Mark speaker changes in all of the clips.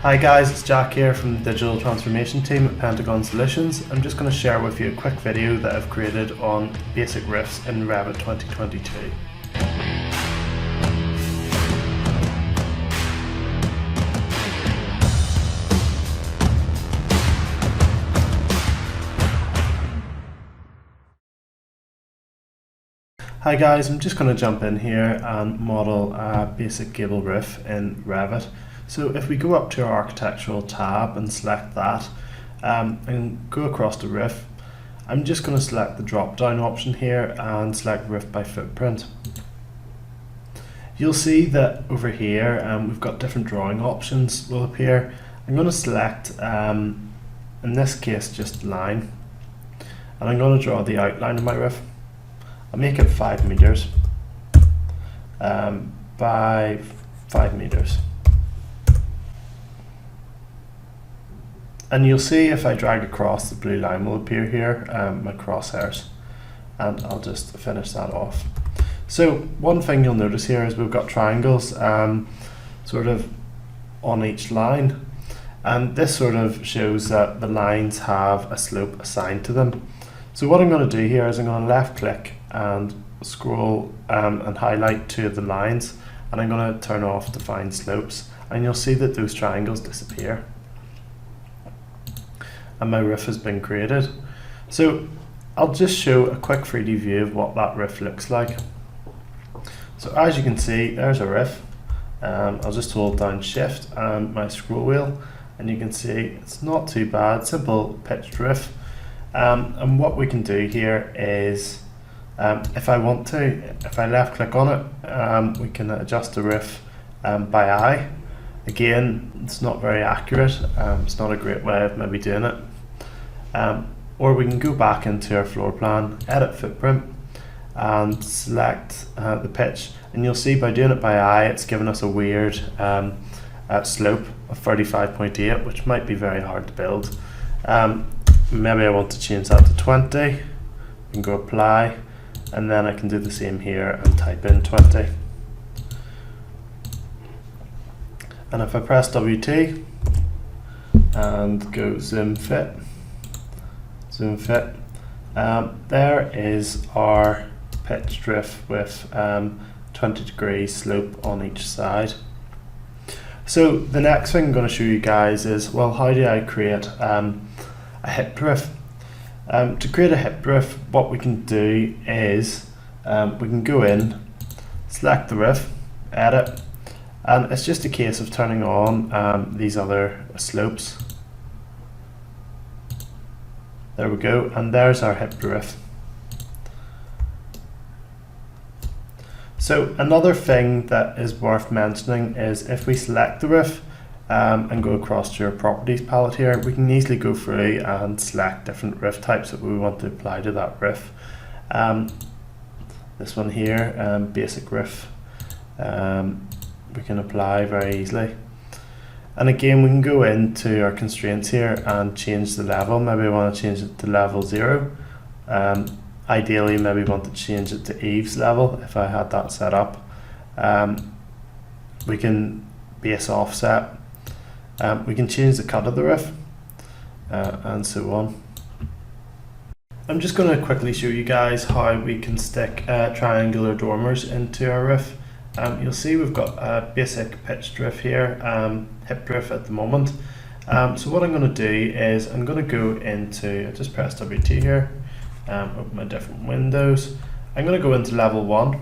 Speaker 1: Hi guys, it's Jack here from the Digital Transformation team at Pentagon Solutions. I'm just going to share with you a quick video that I've created on basic riffs in Revit 2022. Hi guys, I'm just going to jump in here and model a basic gable roof in Revit. So if we go up to our architectural tab and select that and go across the roof, I'm just going to select the drop down option here and select roof by footprint. You'll see that over here we've got different drawing options will appear. I'm going to select, in this case, just line, and I'm going to draw the outline of my roof. I'll make it 5 meters by 5 meters. And you'll see if I drag across, the blue line will appear here, my crosshairs, and I'll just finish that off. So one thing you'll notice here is we've got triangles sort of on each line, and this sort of shows that the lines have a slope assigned to them. So what I'm going to do here is I'm going to left click and scroll and highlight 2 of the lines, and I'm going to turn off define slopes, and you'll see that those triangles disappear and my roof has been created. So I'll just show a quick 3D view of what that roof looks like. So as you can see, there's a roof. I'll just hold down shift and my scroll wheel, and you can see it's not too bad, simple pitched roof. And what we can do here is, if I want to, if I left click on it, we can adjust the roof by eye. Again, it's not very accurate, it's not a great way of maybe doing it. Or we can go back into our floor plan, edit footprint, and select the pitch. And you'll see by doing it by eye, it's given us a weird slope of 35.8, which might be very hard to build. Maybe I want to change that to 20, I can go apply, and then I can do the same here and type in 20. And if I press WT and go zoom fit, there is our pitched roof with 20 degree slope on each side. So the next thing I'm going to show you guys is, well, how do I create a hip roof? To create a hip roof, what we can do is we can go in, select the roof, edit, and it's just a case of turning on these other slopes. There we go, and there's our hip roof. So another thing that is worth mentioning is if we select the roof and go across to your properties palette here, we can easily go through and select different roof types that we want to apply to that roof. This one here, basic roof, we can apply very easily. And again, we can go into our constraints here and change the level. Maybe I want to change it to level 0. Ideally, maybe want to change it to eaves level if I had that set up. We can base offset. We can change the cut of the roof and so on. I'm just going to quickly show you guys how we can stick triangular dormers into our roof. You'll see we've got a basic pitched roof here, hip roof at the moment. So what I'm going to do is I'm going to go into, I just press WT here, open my different windows. I'm going to go into level 1.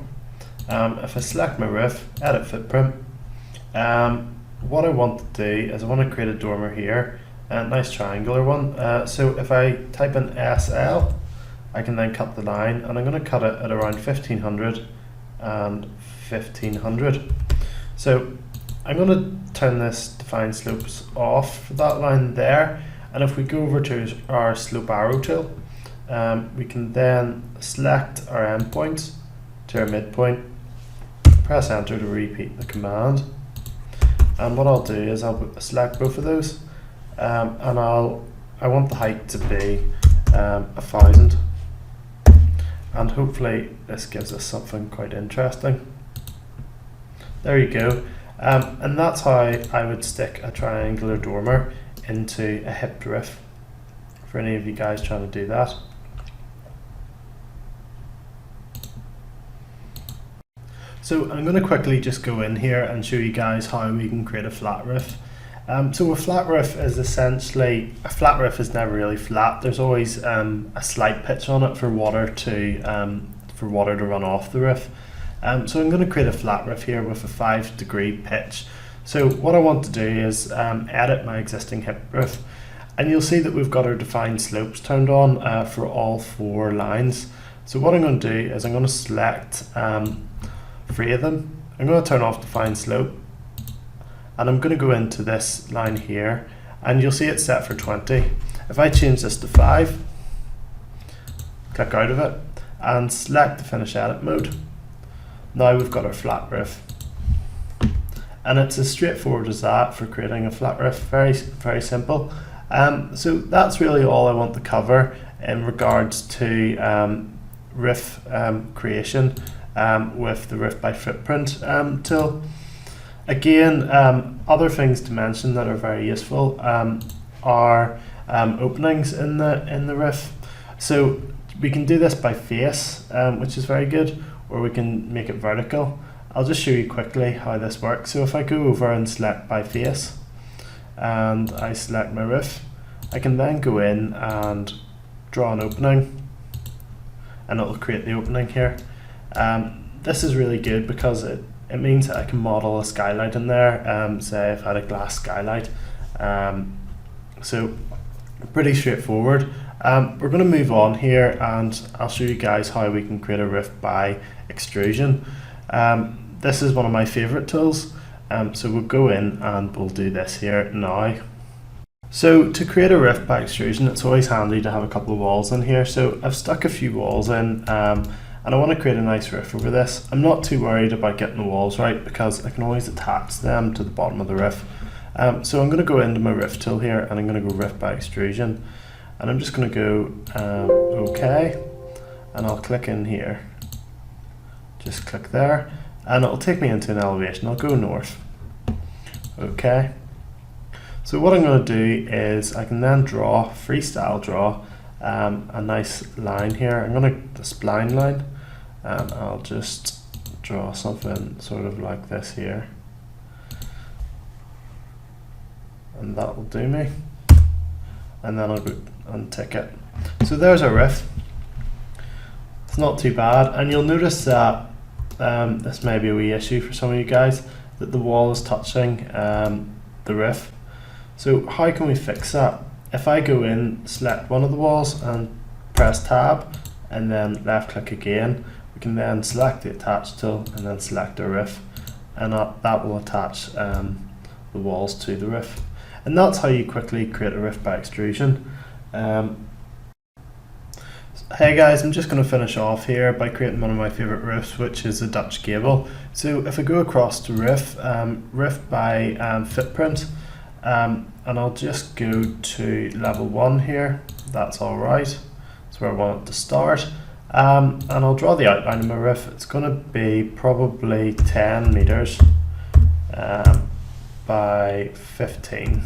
Speaker 1: If I select my roof, edit footprint, what I want to do is I want to create a dormer here, a nice triangular one. So if I type in SL, I can then cut the line, and I'm going to cut it at around 1500 and 1500. So I'm going to turn this define slopes off for that line there, and if we go over to our slope arrow tool, we can then select our endpoints to our midpoint, press enter to repeat the command. And what I'll do is I'll select both of those, and I want the height to be 1000, and hopefully this gives us something quite interesting. There you go. And that's how I would stick a triangular dormer into a hipped roof, for any of you guys trying to do that. So I'm going to quickly just go in here and show you guys how we can create a flat roof. So a flat roof is essentially, a flat roof is never really flat. There's always a slight pitch on it for water to run off the roof. So I'm going to create a flat roof here with a 5-degree pitch. So what I want to do is edit my existing hip roof, and you'll see that we've got our defined slopes turned on for all 4 lines. So what I'm going to do is I'm going to select 3 of them. I'm going to turn off define slope, and I'm going to go into this line here, and you'll see it's set for 20. If I change this to 5, click out of it and select the finish edit mode, now we've got our flat roof. And it's as straightforward as that for creating a flat roof. Very, very simple. So that's really all I want to cover in regards to roof creation with the roof by footprint tool. Again, other things to mention that are very useful are openings in the roof. So we can do this by face, which is very good, or we can make it vertical. I'll just show you quickly how this works. So if I go over and select by face and I select my roof, I can then go in and draw an opening, and it'll create the opening here. This is really good because it means that I can model a skylight in there, say if I had a glass skylight. So pretty straightforward. We're going to move on here, and I'll show you guys how we can create a roof by extrusion. This is one of my favorite tools, so we'll go in and we'll do this here now. So to create a roof by extrusion, it's always handy to have a couple of walls in here. So I've stuck a few walls in, and I want to create a nice roof over this. I'm not too worried about getting the walls right because I can always attach them to the bottom of the roof. So I'm going to go into my roof tool here, and I'm going to go roof by extrusion, and I'm just going to go OK, and I'll click in here. Just click there, and it'll take me into an elevation. I'll go north. Okay. So what I'm going to do is I can then freestyle draw a nice line here. I'm going to spline line, and I'll just draw something sort of like this here, and that will do me. And then I'll go and tick it. So there's a roof. It's not too bad, and you'll notice that this may be a wee issue for some of you guys, that the wall is touching the roof. So how can we fix that? If I go in, select one of the walls and press tab and then left click again, we can then select the attach tool and then select a roof, and that will attach the walls to the roof. And that's how you quickly create a roof by extrusion. Hey guys, I'm just going to finish off here by creating one of my favourite roofs, which is a Dutch gable. So if I go across to roof, roof by footprint, and I'll just go to level 1 here. That's alright, that's where I want it to start. And I'll draw the outline of my roof. It's going to be probably 10 meters by 15.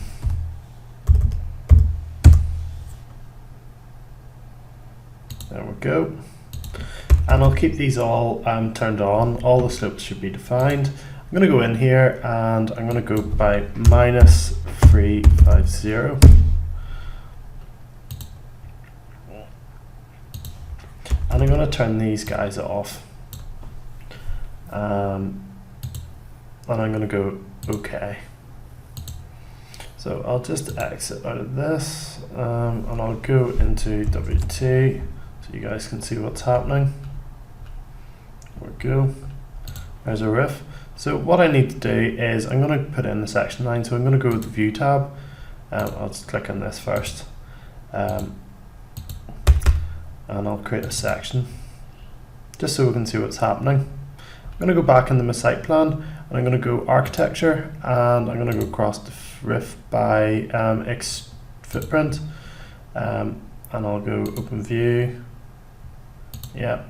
Speaker 1: There we go. And I'll keep these all turned on. All the slopes should be defined. I'm going to go in here and I'm going to go by -350. And I'm going to turn these guys off. And I'm going to go OK. So I'll just exit out of this, and I'll go into W2 so you guys can see what's happening. There we go. There's a roof. So what I need to do is I'm going to put in the section line. So I'm going to go with the View tab. I'll just click on this first, and I'll create a section just so we can see what's happening. I'm going to go back into my site plan, and I'm going to go Architecture, and I'm going to go across the roof by footprint, and I'll go Open View. Yeah.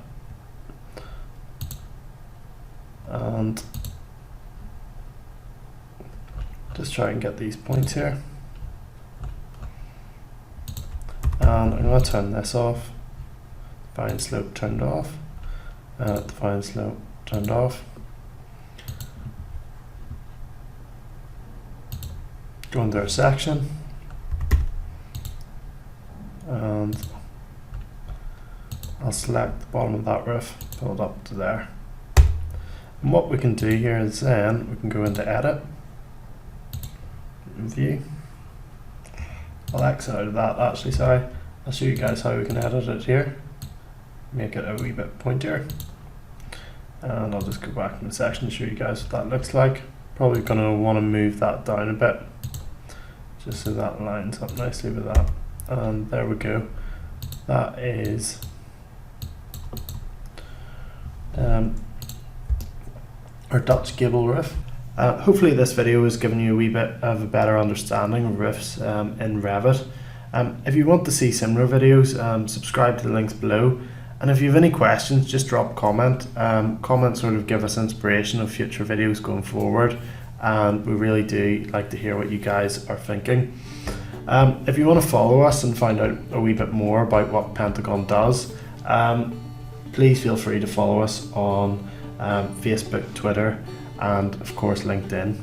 Speaker 1: And Just try and get these points here. And I'm going to turn this off. Define slope turned off. Define slope turned off. Go into our section. And I'll select the bottom of that roof, pull it up to there. And what we can do here is then we can go into edit, view. I'll exit out of that actually, sorry. I'll show you guys how we can edit it here. Make it a wee bit pointier. And I'll just go back in the section to show you guys what that looks like. Probably going to want to move that down a bit, just so that lines up nicely with that. And there we go. That is our Dutch gable roof. Hopefully this video has given you a wee bit of a better understanding of roofs in Revit. If you want to see similar videos, subscribe to the links below. And if you have any questions, just drop a comment. Comments sort of give us inspiration of future videos going forward. And we really do like to hear what you guys are thinking. If you want to follow us and find out a wee bit more about what Pentagon does, please feel free to follow us on Facebook, Twitter, and of course LinkedIn.